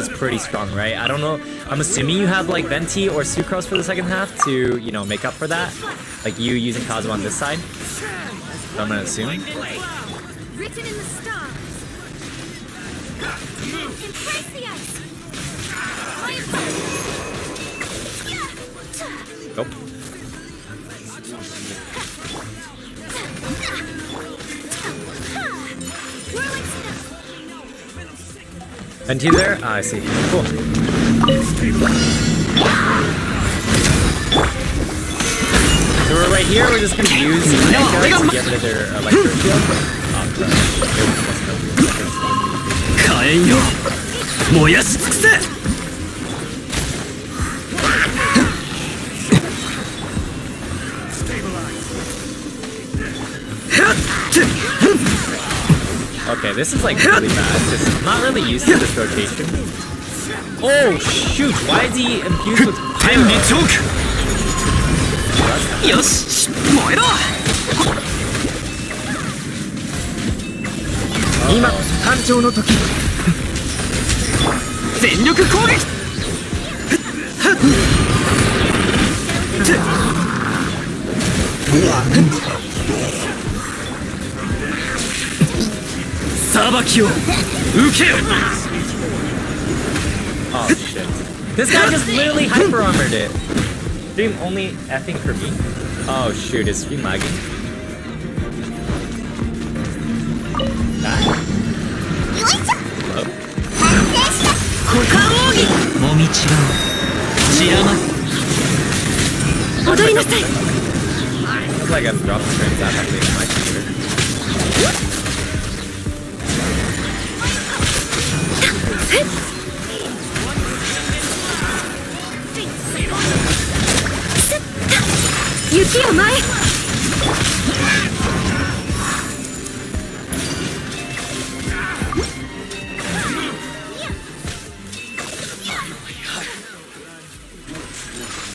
is pretty strong, right? I don't know. I'm assuming you have like Venti or Sucrose for the second half to, you know, make up for that. Like you using Kazuma on this side. So I'm gonna assume. Written in the stars. Embrace the ice. Nope. Venti there? Ah, I see. Cool. So we're right here, we're just gonna use Echo to get rid of their electro shield. Okay, this is like really bad, because I'm not really used to this rotation. Oh shoot, why is he infused with pyro? Oh shit. This guy just literally hyper armored it. Stream only effing for me? Oh shoot, is stream lagging? Hello? Looks like I've dropped the frames out halfway in my computer.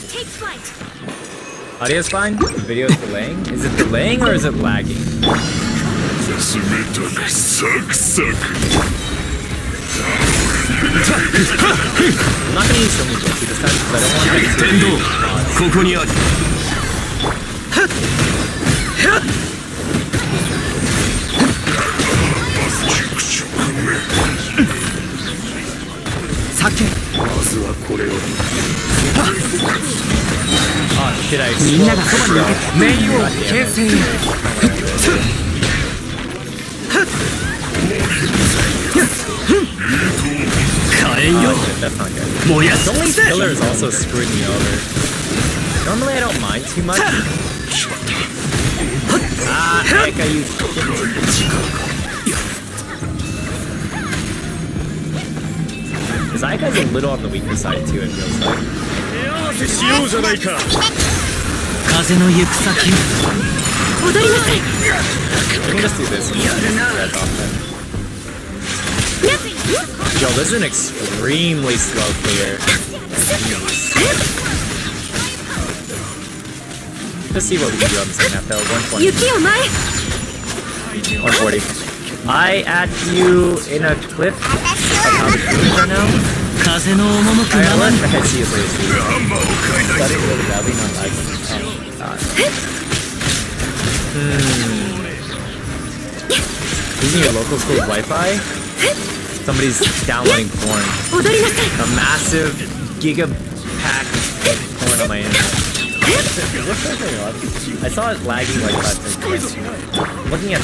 Take flight. Audio's fine? The video is delaying? Is it delaying or is it lagging? I'm not gonna use so many Jesse this time because I don't want to Oh shit, I that's not good. The only killer is also screwing me over. Normally I don't mind too much. Ah, heck, I used Because Aika's a little on the weaker side too, it feels like. Let me just do this and get red off then. Yo, this is an extremely slow clear. Let's see what we can do on the second half though. 120. 140. I add you in a clip of how the games are now. Alright, I'll let the head see it later. Studying really badly, not like Using your local school's Wi-Fi? Somebody's downloading porn. A massive giga-pack porn on my internet. I saw it lagging like 5 seconds. Looking at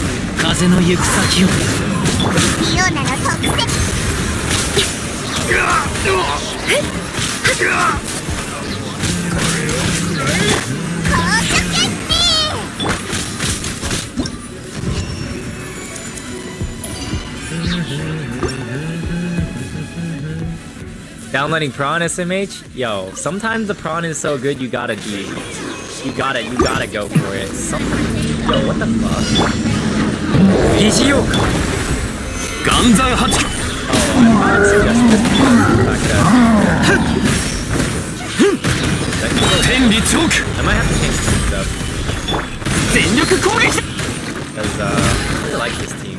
Downloading prawn SMH? Yo, sometimes the prawn is so good you gotta do. You gotta go for it. Sometimes, yo, what the fuck? Oh, I'm not suggesting this. I might have to change some stuff. Because, I really like this team.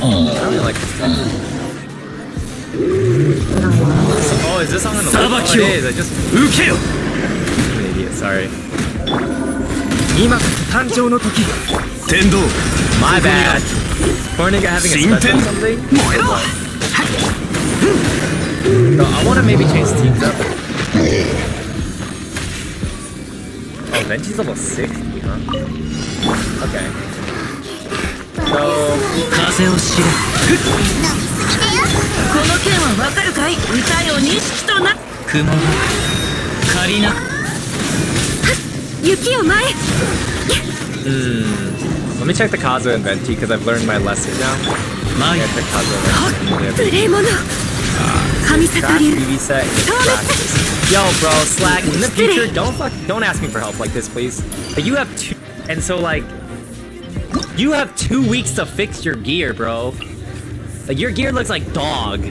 I really like this team. Oh, is this on the list? Oh, it is. I just... I'm an idiot, sorry. My bad. Corning having a special or something? So I want to maybe change teams up. Oh, Venti's level 60, huh? Okay. So... この件はわかるかい？歌よ認識とな。雲が仮な。雪を前。Let me check the Kazuha and Venti because I've learned my lesson now. Yeah, check Kazuha and Venti. 無礼者。神里 Craft 流。 BB set and practice. Yo, bro, Slack, in the future, don't ask me for help like this, please. But you have two, and so like, you have 2 weeks to fix your gear, bro. Like, your gear looks like dog.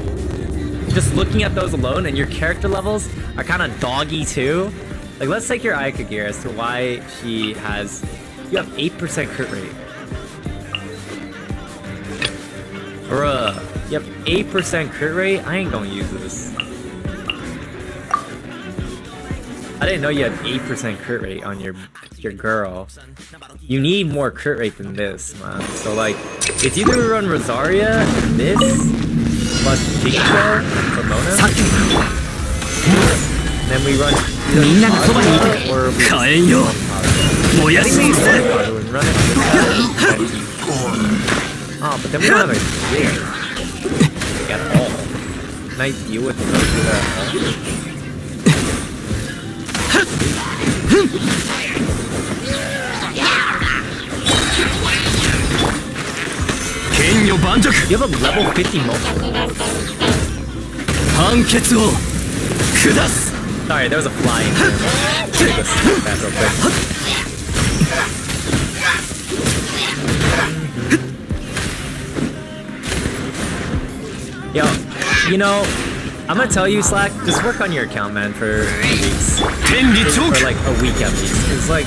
Just looking at those alone, and your character levels are kind of doggy too. Like, let's take your Ayaka gear as to why she has... You have 8% crit rate. Bruh, you have 8% crit rate? I ain't gonna use this. I didn't know you had 8% crit rate on your girl. You need more crit rate than this, man. So like, it's either we run Rosaria and this, plus Jigsaw for Mona, and then we run Kazuha, or we run it oh, but then we don't have a gear at all. Can I deal with that at all? You have a level 50 multiple. Sorry, there was a fly in here. Take this back real quick. Yo, you know, I'm gonna tell you, Slack, just work on your account, man, for weeks. For like a week at least. It's like,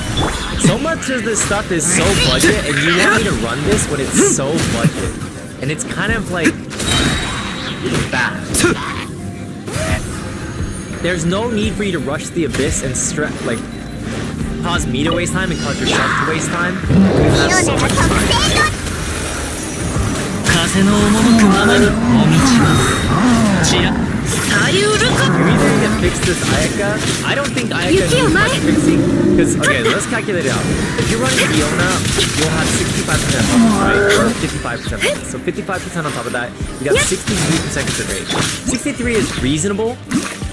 so much of this stuff is so budget, and you want me to run this when it's so budget. And it's kind of like bad. There's no need for you to rush the abyss and like cause me to waste time and cause yourself to waste time. You have so much time. You either need to fix this Ayaka. I don't think Ayaka needs much fixing. Because, okay, let's calculate it out. If you're running Fiona, you'll have 65% right? Or 55%. So 55% on top of that, you got 63% crit rate. 63 is reasonable,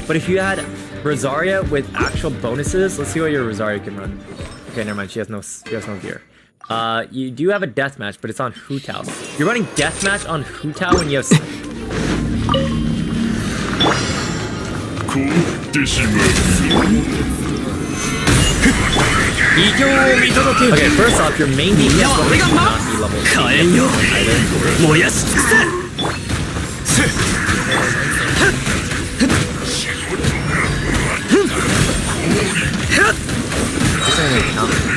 but if you had Rosaria with actual bonuses, let's see what your Rosaria can run. Okay, never mind. She has no gear. You do have a deathmatch, but it's on Hutao. You're running deathmatch on Hutao when you have. Okay, first off, your main DPS will not be level 8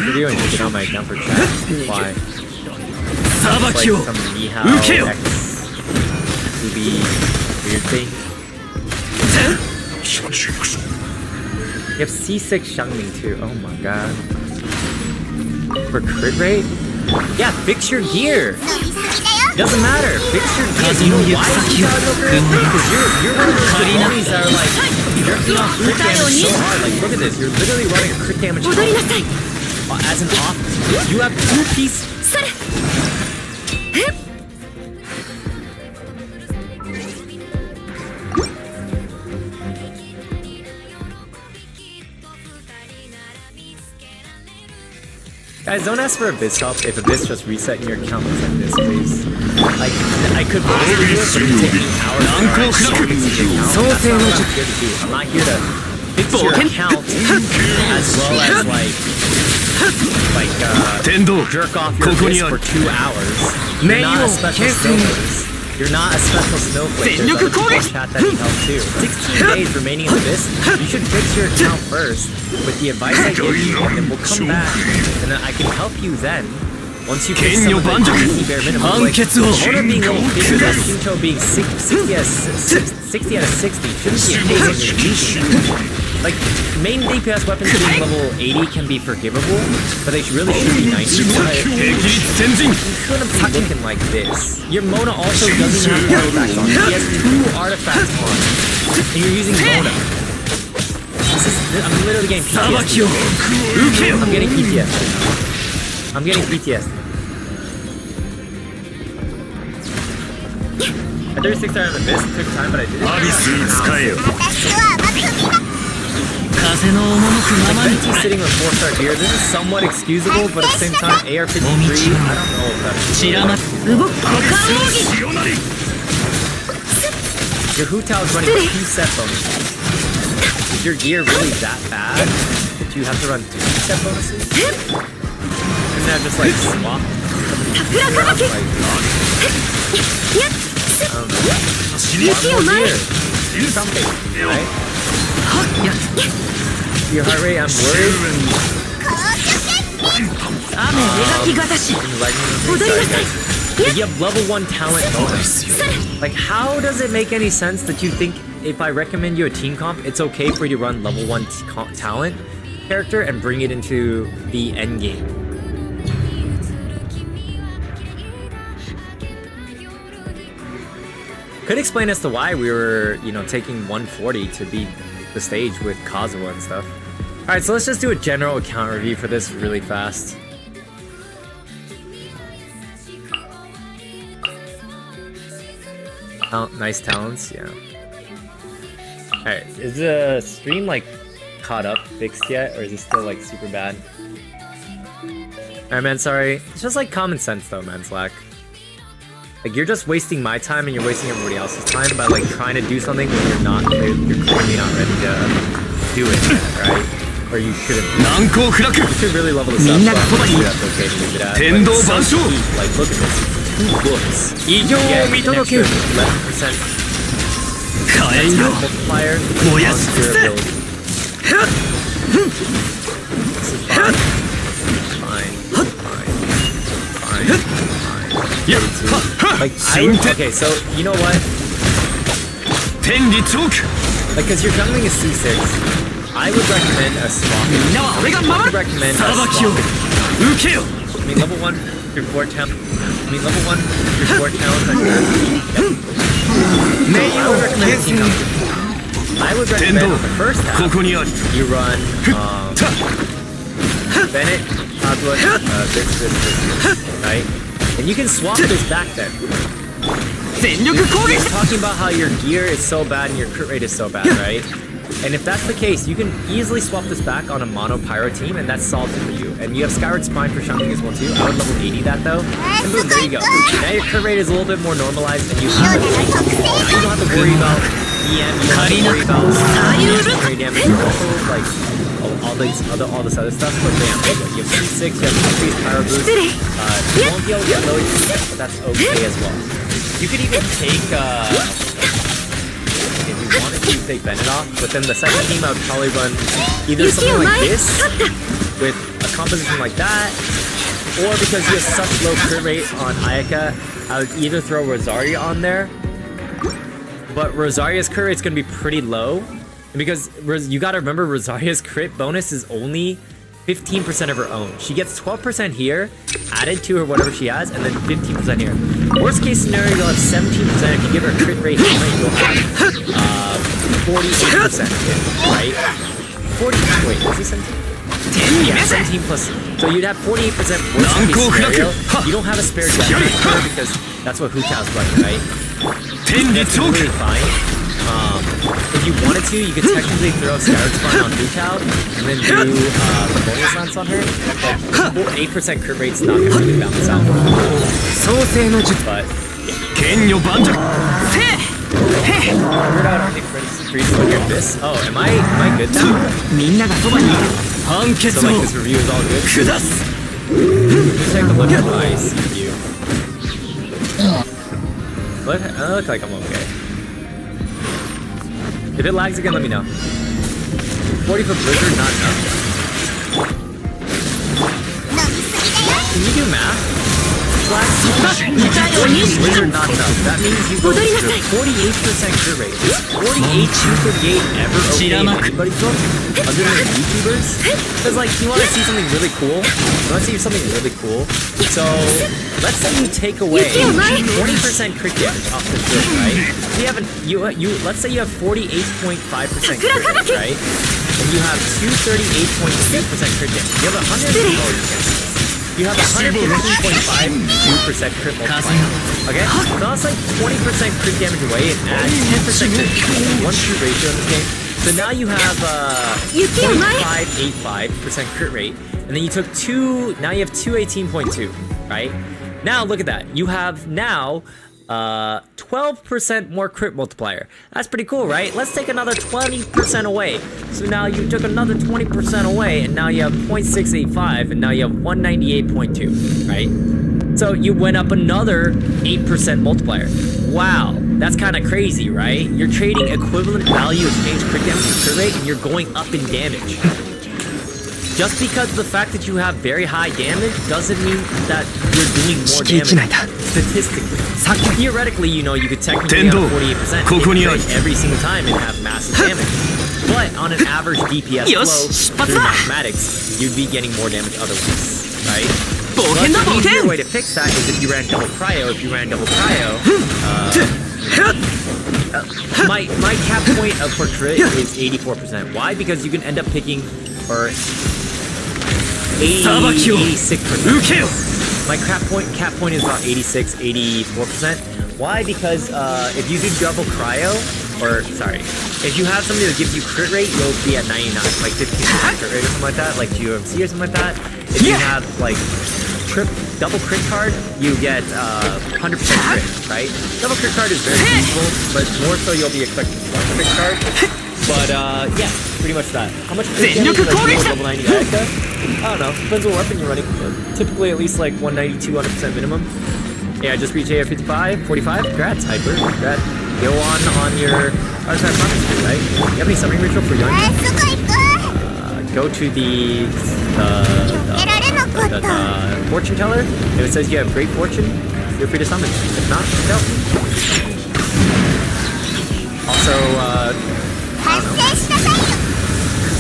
video and get on my account for chat. Why? Like some Nihao X to be weird thing. You have C6 Xiangming too. Oh my god. For crit rate? Yeah, fix your gear. Doesn't matter. Fix your gear. You know why you gotta go crit? Because you're one of those enemies that are like jerking off crit damage so hard. Like, look at this. You're literally running a crit damage as an off. You have 2 pieces. Guys, don't ask for Abyss help if Abyss just resetting your account looks like this, please. Like, I could possibly do it, but it would take me hours. I'm not here to do. I'm not here to fix your account as well as jerk off your Abyss for 2 hours. You're not a special snowflake. You're not a special snowflake. There's other people in chat that need help too. 16 days remaining in Abyss. You should fix your account first with the advice I give you, and then we'll come back, and then I can help you then. once you pick some of the easy bare minimum, like Mona being level 50 versus Shincho being 60 out of 60 shouldn't be a case of you're losing that. Like, main DPS weapons being level 80 can be forgivable, but they really should be 90. You shouldn't be looking like this. Your Mona also doesn't have artifacts on. He has 2 artifacts on, and you're using Mona. I'm literally getting PTSD. I'm getting PTSD. I'm getting PTSD. I 36 out of the mist, took time, but I did it. Like, Venti sitting with 4-star gear, this is somewhat excusable, but at the same time, AR-53, I don't know if that's your Hu Tao is running 2 set bonuses. Is your gear really that bad that you have to run 2 set bonuses? Couldn't have just like swap around, like, I don't know. One more gear. Do something, right? Your heart rate, I'm worried. You have level 1 talent bonus. Like, how does it make any sense that you think if I recommend you a team comp, it's okay for you to run level 1 talent character and bring it into the end game? Could explain as to why we were, you know, taking 140 to beat the stage with Kazuha and stuff. Alright, so let's just do a general account review for this really fast. Nice talents, yeah. Alright, is the stream like caught up, fixed yet, or is it still like super bad? Alright man, sorry. It's just like common sense though, man, Slack. Like, you're just wasting my time and you're wasting everybody else's time by like trying to do something when you're clearly not ready to do it, right? Or you shouldn't. You should really level this up, but that's okay to leave it at. But it's so cheap. Like, look at this. 2 books. You get an extra 11% multiplier on your ability. This is fine. Like, okay, so, you know what? Like, cause your jungling is C6, I would recommend a swap. I would recommend a swap. I mean, level 1, your 4 talent. I mean, level 1, your 4 talents on your... I would recommend a team comp. I would recommend on the first half, you run, Bennett, Kazuha, this, right? And you can swap this back then. You're talking about how your gear is so bad and your crit rate is so bad, right? And if that's the case, you can easily swap this back on a mono pyro team, and that's solved for you. And you have Skyward Spine for shunting as well too. I would level 80 that though. And boom, there you go. Now your crit rate is a little bit more normalized, and you have now you don't have to worry about EM, you don't have to worry about secondary damage, or also like all this other stuff. But damn, you have C6, you have increased pyro boost. You won't be able to get low HP, but that's okay as well. You could even take if you wanted to take Bennett off, but then the second team I would probably run either something like this with a composition like that, or because you have such low crit rate on Ayaka, I would either throw Rosaria on there, but Rosaria's crit rate's gonna be pretty low, and because you gotta remember Rosaria's crit bonus is only 15% of her own. She gets 12% here, added to her whatever she has, and then 15% here. Worst case scenario, you'll have 17%. If you give her a crit rate, you'll have 48%, right? 40, wait, is he 17? Yeah, 17 plus. So you'd have 48% worst case scenario. You don't have a spare jet here because that's what Hu Tao's running, right? That's really fine. If you wanted to, you could technically throw Skyward Spine on Hu Tao and then do Memoria Lance on her. But 8% crit rate's not gonna really balance out. But yeah. Figured out only freeze on your abyss. Oh, am I good now? So like this review is all good? Just take a look at my CPU. I look like I'm okay. If it lags again, let me know. 40 for Blizzard, not enough. Can you do math? Flags? 痛い鬼 Wizard not enough. That means you go to 48% crit rate. Is 48 to 38 ever okay in anybody's book? Other than YouTubers? Because like, you want to see something really cool? You want to see something really cool? So, let's say you take away 20% crit damage off the grid, right? So you have let's say you have 48.5% crit rate, right? And you have 238.2% crit damage. You have 100. You have 115.52% crit multiplier. Okay? So that's like 20% crit damage away and add 10% crit damage. 1-2 ratio in this game. So now you have 0.585% crit rate. And then you took now you have 218.2, right? Now look at that. You have now 12% more crit multiplier. That's pretty cool, right? Let's take another 20% away. So now you took another 20% away, and now you have 0.685, and now you have 198.2, right? So you went up another 8% multiplier. Wow, that's kind of crazy, right? You're trading equivalent value exchange crit damage and crit rate, and you're going up in damage. Just because the fact that you have very high damage doesn't mean that you're doing more damage. Statistically. Theoretically, you know, you could technically have 48% every single time and have massive damage. But on an average DPS flow, through mathematics, you'd be getting more damage otherwise, right? But the easier way to fix that is if you ran double cryo. If you ran double cryo, my cap point for crit is 84%. Why? Because you can end up picking for 86%. My cap point is about 86, 84%. Why? Because if you do double cryo, if you have somebody that gives you crit rate, you'll be at 99, like 15% crit rate or something like that, like GOMC or something like that. If you have like double crit card, you get 100% crit, right? Double crit card is very useful, but more so you'll be expecting one crit card. But yeah, pretty much that. How much crit damage does level 90 Ayaka? I don't know. Depends what weapon you're running. Typically at least like 190, 200% minimum. Yeah, I just reached AR 55, 45. Congrats, Hyper. Congrats. Go on your artifact summoning tree, right? You have any summoning ritual for young? Go to the fortune teller. If it says you have great fortune, feel free to summon. If not, go. Also, I don't know.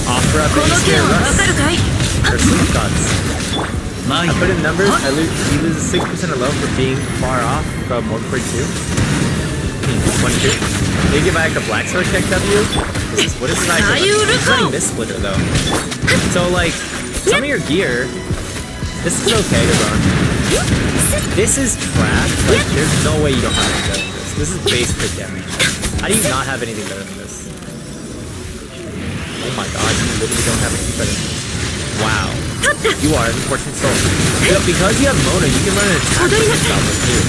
Offer up any scare rush or slingshotts. I put in numbers. You lose 6% alone for being far off from 142. 1-2. They give back a black sword check W. What is this item? It's running this splitter though. So like, some of your gear, this is okay to run. This is trash. Like, there's no way you don't have anything better than this. This is base crit damage. How do you not have anything better than this? Oh my god, you literally don't have anything better than this. Wow. You are an unfortunate soul. Because you have Mona, you can run an attack percent goblet too.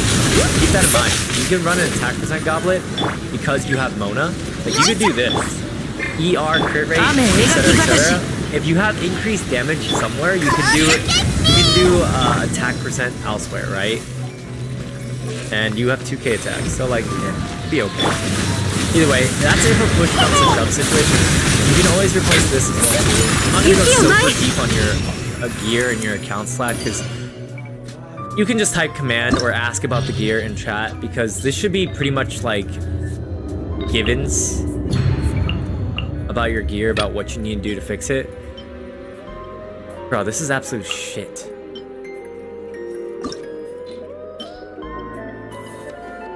Keep that in mind. You can run an attack percent goblet because you have Mona. Like you could do this. ER crit rate, etc. If you have increased damage somewhere, you can do attack percent elsewhere, right? And you have 2k attacks, so like be okay. Either way, that's it for push comes to shove situation. You can always replace this as well too. I'm not gonna go super deep on your gear and your account Slack because you can just type command or ask about the gear in chat because this should be pretty much like givens about your gear, about what you need to do to fix it. Bro, this is absolute shit.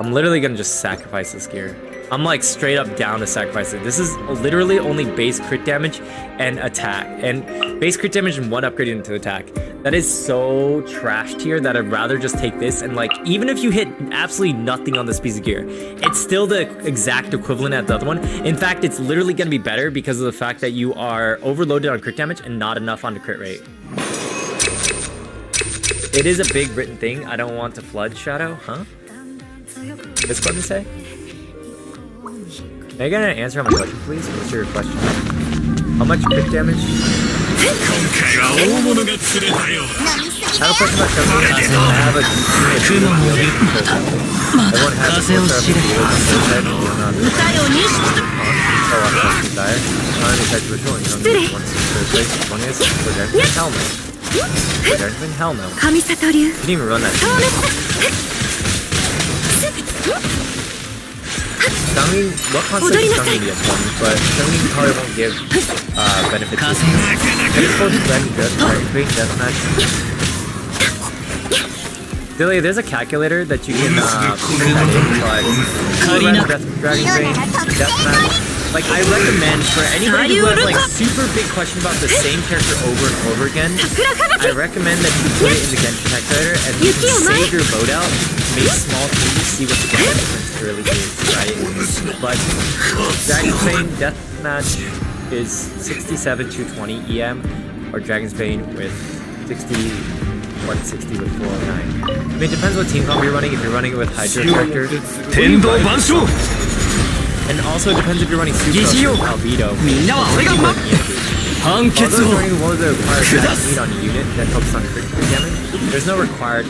I'm literally gonna just sacrifice this gear. I'm like straight up down to sacrifice it. This is literally only base crit damage and attack. And base crit damage and one upgrade into attack. That is so trash tier that I'd rather just take this and like, even if you hit absolutely nothing on this piece of gear, it's still the exact equivalent as the other one. In fact, it's literally gonna be better because of the fact that you are overloaded on crit damage and not enough on the crit rate. It is a big written thing. I don't want to flood Shadow, huh? What's what to say? Are you gonna answer my question, please? What's your question? How much crit damage? I have a question about Showdown. I have a teammate who everyone has a filter of the field and so that you do not ritual, you don't need one to place one is for their helmet. Dragon's Bane? Hell no. 神里流 You didn't even run that. Xiangling, what concept is Xiangling the S1? But Xiangling probably won't give benefits. It's supposed to be great deathmatch. Dilly, there's a calculator that you can put that in, but Dragon's Bane, deathmatch. Like, I recommend for anybody who has like super big question about the same character over and over again, I recommend that you put it in the Genshin calculator and you can save your vote out, make small changes, see what the difference really is, right? But Dragon's Bane deathmatch is 67 220 EM, or Dragon's Bane with 160 with 409. I mean, it depends what team comp you're running. If you're running it with Hydra characters, and also it depends if you're running Sucrose or Albedo. Although joining one of the required lead on a unit that focuses on critical damage, there's no required.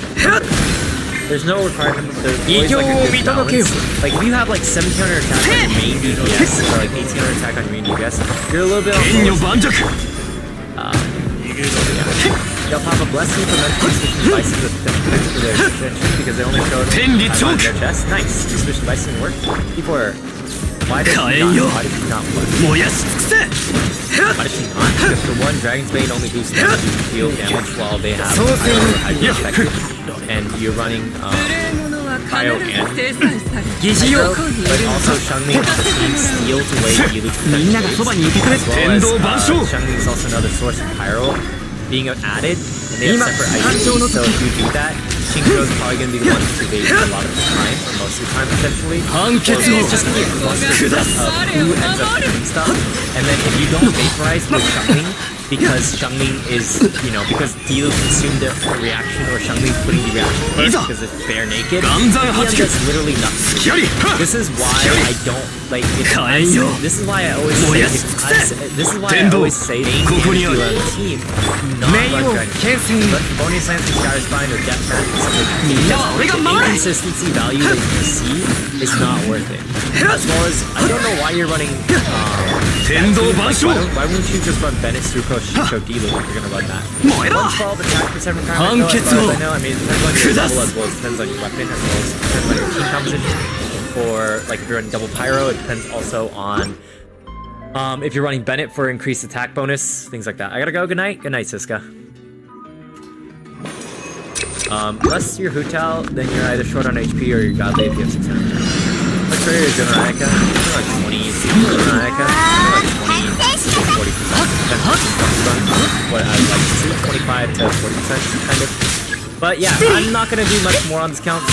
There's always like a good balance. Like if you have like 1700 attack on your main DPS or like 1800 attack on your main DPS, you're a little bit on the low side. They'll have a blessing for mental switching devices with connected to their extension because they only showed on their chest. Nice. You switch devices and work. People are. Why did she not work? Why did she not? Because for one, Dragon's Bane only boosts damage and deal damage while they have Hydro effective. And you're running Bio and Hydro, but also Xiangling team Steel to wait Yilu to as well as Xiangling is also another source of Pyro being added, and they have separate items, so if you do that, Shinko's probably going to be the one to evade a lot of the time, or most of the time potentially. It's just going to be a cluster of who ends up doing stuff, and then if you don't vaporize with Xiangling, because Xiangling is, you know, because Dilu consumed a reaction, or Xiangling's putting the reaction first because it's bare naked, that's literally nothing. This is why I don't, like, this is why I always say, Dilu on the team, not run Dragon. But bonus lands and Scatter Spine or Deathmatch and stuff like that, the inconsistency value that you see is not worth it. As well as, I don't know why you're running, why wouldn't you just run Bennett, Sucrose, Shinko, Dilu if you're gonna run that? 112 attack percent requirement, though, as far as I know. I mean, it depends on your level as well as depends on your weapon, as well as depends on your team composition. Or, like, if you're running double pyro, it depends also on if you're running Bennett for increased attack bonus, things like that. I gotta go. Good night. Good night, Siska. Unless you're Hutal, then you're either short on HP or you're godly if you have 600. What's for your Generaica? Like 20, Generaica. Like 20 to 40%. What I'd like to see, 25 to 40%, kind of. But yeah, I'm not going to do much more on this count,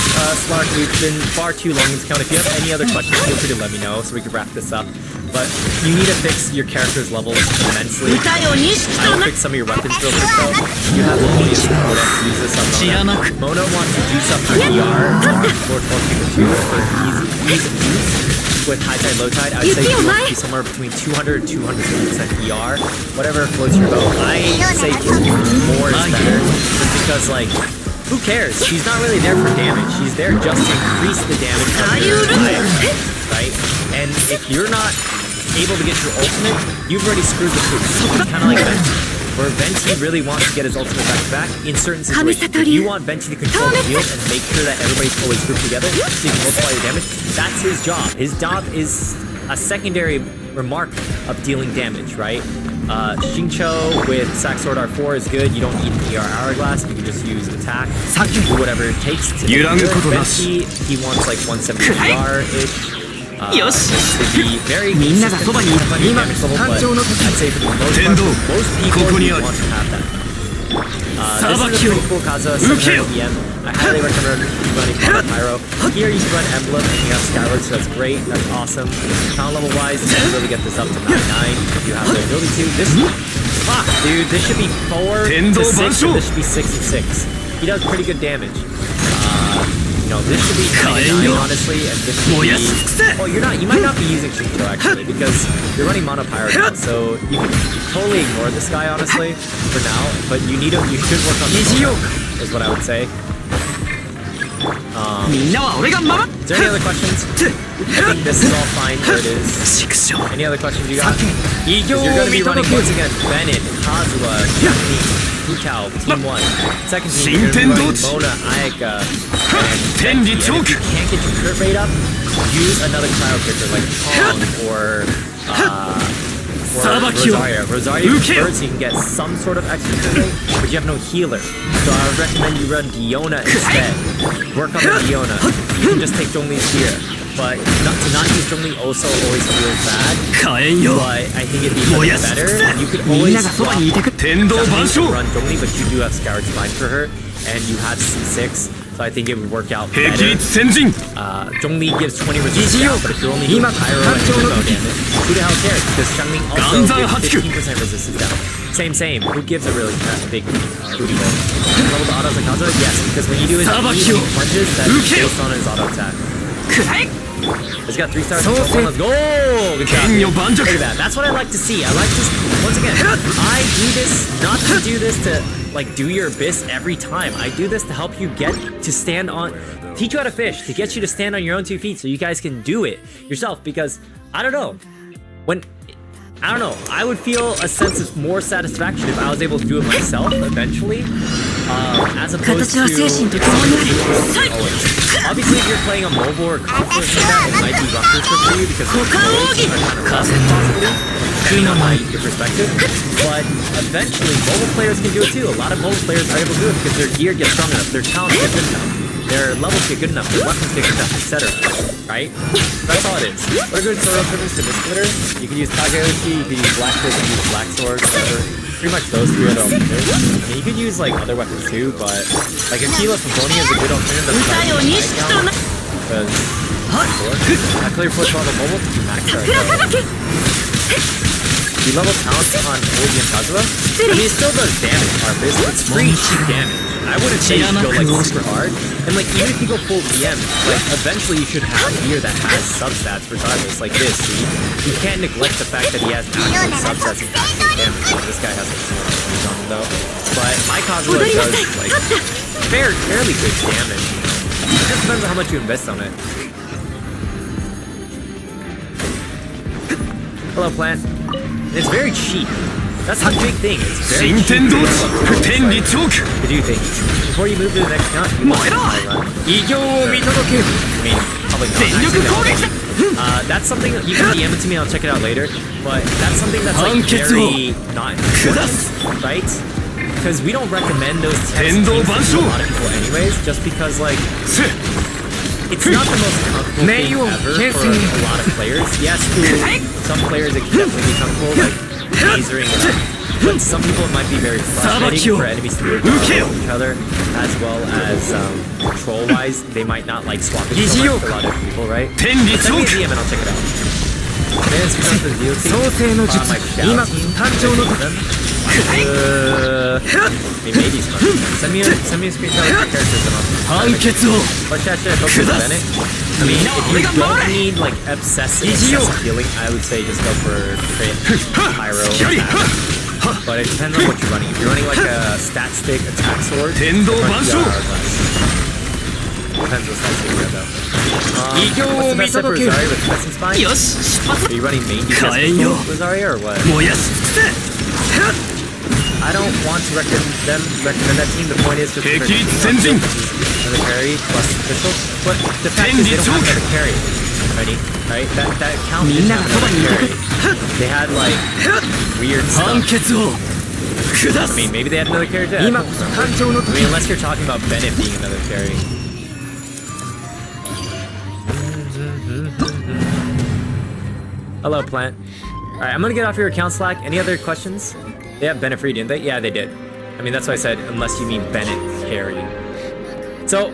Slark. We've been far too long in this count. If you have any other questions, feel free to let me know so we can wrap this up. But you need to fix your character's levels immensely. I'll fix some of your weapons real quick though. You have Memoria support to use this on Mona. Mona wants to juice up her ER on 412 2 for ease of use. With high tide, low tide, I would say you want to be somewhere between 200 and 250% ER. Whatever floats your boat. I say more is better. Just because, like, who cares? She's not really there for damage. She's there just to increase the damage of your item, right? And if you're not able to get your ultimate, you've already screwed the food. It's kind of like Venti. Where Venti really wants to get his ultimate back in certain situations. If you want Venti to control the field and make sure that everybody's always grouped together so you can multiply your damage, that's his job. His job is a secondary remark of dealing damage, right? Xingqiu with Sack Sword R4 is good. You don't need an ER Hourglass. You can just use attack. Do whatever it takes to make it good. Venti, he wants like 170 ER-ish. To be very consistent on your damage level, but I'd say for the most part, most people want to have that. This is a pretty cool Kazuha, 700 EM. I highly recommend running Mono Pyro. Here you can run Emblem and you have Skyward, so that's great, that's awesome. Talent level wise, you can really get this up to 99 if you have the ability to. Fuck, dude, this should be 4 to 6, and this should be 6 and 6. He does pretty good damage. You know, this should be 99, honestly, and this should be... Well, you might not be using Xingqiu, actually, because you're running Mono Pyro now, so you can totally ignore this guy, honestly, for now, but you should work on the is what I would say. Is there any other questions? I think this is all fine where it is. Any other questions you got? Because you're going to be running once again Bennett, Kazuha, Jackie, Fukao, Team 1. Second team, you're going to be running Mona, Ayaka, and if you can't get your crit rate up, use another cryo character like Kong or Rosaria. Rosaria first, so you can get some sort of extra crit rate, but you have no healer. So I would recommend you run Diona instead. Work on the Diona. You can just take Zhongli's here. But to not use Zhongli also always feels bad. But I think it'd be much better. You could always swap run Zhongli, but you do have Scourge Spine for her, and you have C6. So I think it would work out better. Zhongli gives 20 resistance now, but if you're only doing pyro and combo damage, who the hell cares? Because Zhongli also gives 15% resistance down. Same. Who gives a really big booty roll? Level the autos like Kazuha? Yes, because when you do his easy punches, that's based on his auto attack. It's got 3 stars. Let's go! Good job. Look at that. That's what I like to see. I like this. Once again, I do this not to do this to like do your abyss every time. I do this to help you get to stand on, teach you how to fish, to get you to stand on your own 2 feet so you guys can do it yourself. Because I don't know, I would feel a sense of more satisfaction if I was able to do it myself eventually, as opposed to obviously if you're playing on mobile or console or something like that, it might be rougher for you because the controls are kind of rough possibly, depending on your perspective. But eventually mobile players can do it too. A lot of mobile players are able to do it because their gear gets strong enough, their talents get good enough, their levels get good enough, their weapons get good enough, etc. Right? That's all it is. What are good sword alternatives to Mist Splitter? You can use Kageuchi, you can use Black Fist, you can use Black Sword, whatever. Pretty much those 3 are the alternatives. And you could use like other weapons too, but like Aquila Symphonia is a good alternative that's not using my account. Because I clear 4th level mobile to max our you level talents on Oji and Kazuha? I mean, it still does damage, Harvest. It's free cheap damage. I wouldn't say you go like super hard. And like even if you go full DM, like eventually you should have gear that has substats regardless, like this. So you can't neglect the fact that he has actual substats and actual damage. Like, this guy has like so much damage on him though. But my Kazuha does like fairly good damage. It just depends on how much you invest on it. Hello, plant. It's very cheap. That's the big thing. It's very cheap. What do you think? Before you move to the next account, you want to run. I mean, probably not. That's something that you can DM it to me. I'll check it out later. But that's something that's like very not important, right? Because we don't recommend those tests to a lot of people anyways, just because like it's not the most comfortable thing ever for a lot of players. Yes, to some players it can definitely be comfortable, like lasering it up. But some people it might be very frustrating for enemies to be able each other, as well as control-wise, they might not like swapping so much for a lot of people, right? Send me a DM and I'll check it out. This is the DLC. My Shao team. Maybe send me a screenshot of your characters and I'll or chat focus on Bennett. I mean, if you don't need like excessive healing, I would say just go for crit, pyro, attack. But it depends on what you're running. If you're running like a stat stick attack sword, depends what stat stick you have though. What's the best set for Rosaria with Crescent Spine? Are you running main defense Rosaria or what? I don't want to recommend that team. The point is just another carry plus pistol. But the fact is they don't have another carry. Ready? Right? That count didn't have another carry. They had like weird stuff. I mean, maybe they had another carry too. I mean, unless you're talking about Bennett being another carry. Hello, Plant. Alright, I'm gonna get off your account, Slack. Any other questions? They have Bennett free, didn't they? Yeah, they did. I mean, that's why I said, unless you mean Bennett carry. So,